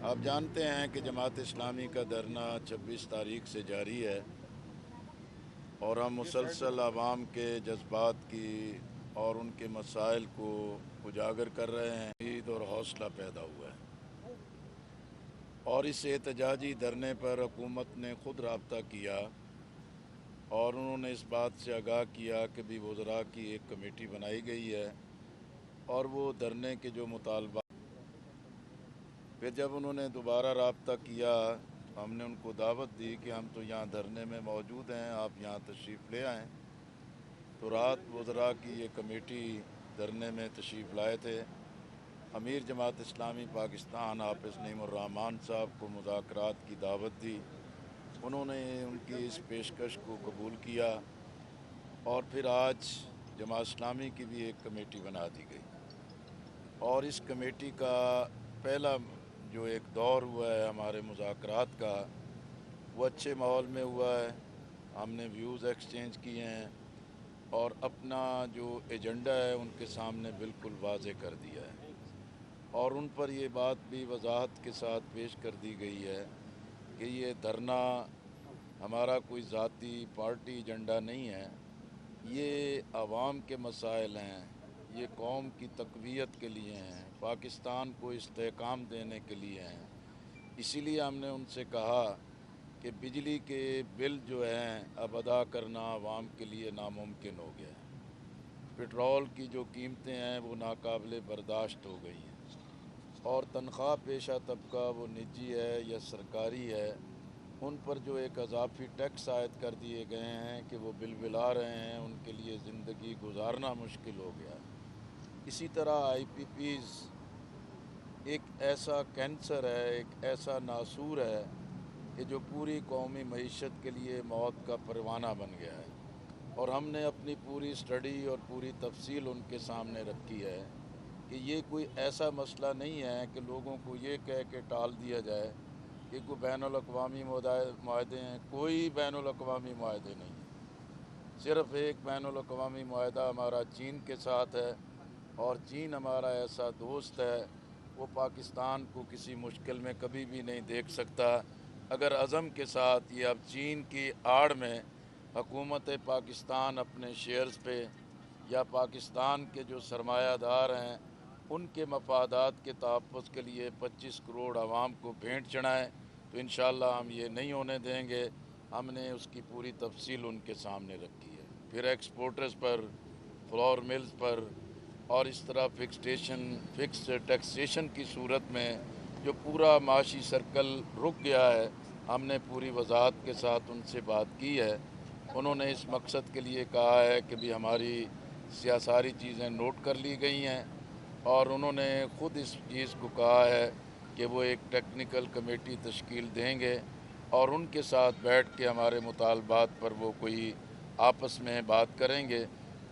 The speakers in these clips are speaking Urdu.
آپ جانتے ہیں کہ جماعت اسلامی کا دھرنا 26 تاریخ سے جاری ہے اور ہم مسلسل عوام کے جذبات کی اور ان کے مسائل کو اجاگر کر رہے ہیں۔ امید اور حوصلہ پیدا ہوا ہے اور اس احتجاجی دھرنے پر حکومت نے خود رابطہ کیا اور انہوں نے اس بات سے آگاہ کیا کہ بھی وزراء کی ایک کمیٹی بنائی گئی ہے اور وہ دھرنے کے جو مطالبات، پھر جب انہوں نے دوبارہ رابطہ کیا ہم نے ان کو دعوت دی کہ ہم تو یہاں دھرنے میں موجود ہیں، آپ یہاں تشریف لے آئیں۔ تو رات وزراء کی یہ کمیٹی دھرنے میں تشریف لائے تھے۔ امیر جماعت اسلامی پاکستان حافظ نعیم الرحمن صاحب کو مذاکرات کی دعوت دی، انہوں نے ان کی اس پیشکش کو قبول کیا اور پھر آج جماعت اسلامی کی بھی ایک کمیٹی بنا دی گئی اور اس کمیٹی کا پہلا جو ایک دور ہوا ہے ہمارے مذاکرات کا، وہ اچھے ماحول میں ہوا ہے۔ ہم نے ویوز ایکسچینج کیے ہیں اور اپنا جو ایجنڈا ہے ان کے سامنے بالکل واضح کر دیا ہے اور ان پر یہ بات بھی وضاحت کے ساتھ پیش کر دی گئی ہے کہ یہ دھرنا ہمارا کوئی ذاتی پارٹی ایجنڈا نہیں ہے، یہ عوام کے مسائل ہیں، یہ قوم کی تقویت کے لیے ہیں، پاکستان کو استحکام دینے کے لیے ہیں۔ اسی لیے ہم نے ان سے کہا کہ بجلی کے بل جو ہیں اب ادا کرنا عوام کے لیے ناممکن ہو گیا ہے، پٹرول کی جو قیمتیں ہیں وہ ناقابل برداشت ہو گئی ہیں اور تنخواہ پیشہ طبقہ وہ نجی ہے یا سرکاری ہے، ان پر جو ایک اضافی ٹیکس عائد کر دیے گئے ہیں کہ وہ بل بلا رہے ہیں، ان کے لیے زندگی گزارنا مشکل ہو گیا ہے۔ اسی طرح آئی پی پیز ایک ایسا کینسر ہے، ایک ایسا ناسور ہے کہ جو پوری قومی معیشت کے لیے موت کا پروانہ بن گیا ہے اور ہم نے اپنی پوری اسٹڈی اور پوری تفصیل ان کے سامنے رکھی ہے کہ یہ کوئی ایسا مسئلہ نہیں ہے کہ لوگوں کو یہ کہہ کے ٹال دیا جائے کہ کوئی بین الاقوامی معاہدے ہیں۔ کوئی بین الاقوامی معاہدے نہیں ہیں، صرف ایک بین الاقوامی معاہدہ ہمارا چین کے ساتھ ہے اور چین ہمارا ایسا دوست ہے، وہ پاکستان کو کسی مشکل میں کبھی بھی نہیں دیکھ سکتا اگر عزم کے ساتھ یہ اب چین کی آڑ میں حکومت پاکستان اپنے شیئرز پہ یا پاکستان کے جو سرمایہ دار ہیں ان کے مفادات کے تحفظ کے لیے 25 کروڑ عوام کو بھیٹ چڑھائیں، تو انشاءاللہ ہم یہ نہیں ہونے دیں گے۔ ہم نے اس کی پوری تفصیل ان کے سامنے رکھی ہے، پھر ایکسپورٹرز پر، فلور ملز پر اور اس طرح فکس ٹیکسیشن کی صورت میں جو پورا معاشی سرکل رک گیا ہے، ہم نے پوری وضاحت کے ساتھ ان سے بات کی ہے۔ انہوں نے اس مقصد کے لیے کہا ہے کہ بھی ہماری ساری چیزیں نوٹ کر لی گئی ہیں اور انہوں نے خود اس چیز کو کہا ہے کہ وہ ایک ٹیکنیکل کمیٹی تشکیل دیں گے اور ان کے ساتھ بیٹھ کے ہمارے مطالبات پر وہ کوئی آپس میں بات کریں گے،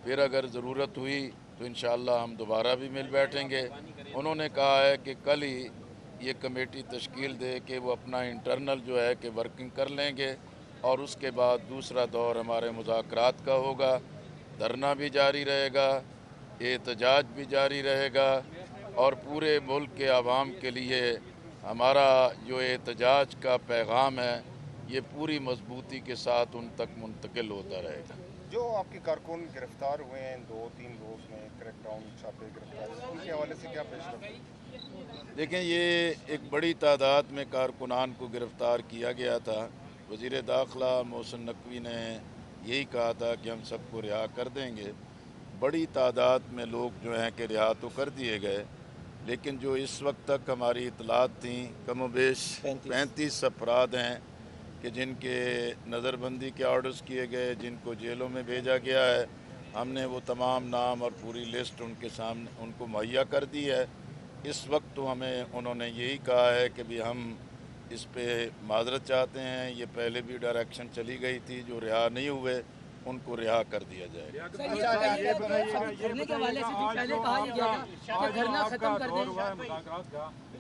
پھر اگر ضرورت ہوئی تو انشاءاللہ ہم دوبارہ بھی مل بیٹھیں گے۔ انہوں نے کہا ہے کہ کل ہی یہ کمیٹی تشکیل دے کہ وہ اپنا انٹرنل جو ہے کہ ورکنگ کر لیں گے اور اس کے بعد دوسرا دور ہمارے مذاکرات کا ہوگا، دھرنا بھی جاری رہے گا، احتجاج بھی جاری رہے گا اور پورے ملک کے عوام کے لیے ہمارا جو احتجاج کا پیغام ہے یہ پوری مضبوطی کے ساتھ ان تک منتقل ہوتا رہے گا۔ جو آپ کے کارکن گرفتار ہوئے ہیں 2-3 روز میں کریک ڈاؤن چھاپے گرفتار، ان کے حوالے سے کیا پیش رفت ہے؟ دیکھیں، یہ ایک بڑی تعداد میں کارکنان کو گرفتار کیا گیا تھا۔ وزیر داخلہ محسن نقوی نے یہی کہا تھا کہ ہم سب کو رہا کر دیں گے۔ بڑی تعداد میں لوگ جو ہیں کہ رہا تو کر دیے گئے، لیکن جو اس وقت تک ہماری اطلاعات تھیں کم و بیش 35 افراد ہیں کہ جن کے نظر بندی کے آرڈرز کیے گئے، جن کو جیلوں میں بھیجا گیا ہے۔ ہم نے وہ تمام نام اور پوری لسٹ ان کے سامنے ان کو مہیا کر دی ہے۔ اس وقت تو ہمیں انہوں نے یہی کہا ہے کہ بھی ہم اس پہ معذرت چاہتے ہیں، یہ پہلے بھی ڈائریکشن چلی گئی تھی، جو رہا نہیں ہوئے ان کو رہا کر دیا جائے گا۔ دھرنے کے حوالے سے پہلے کہا گیا تھا کہ دھرنا ختم کر دیں۔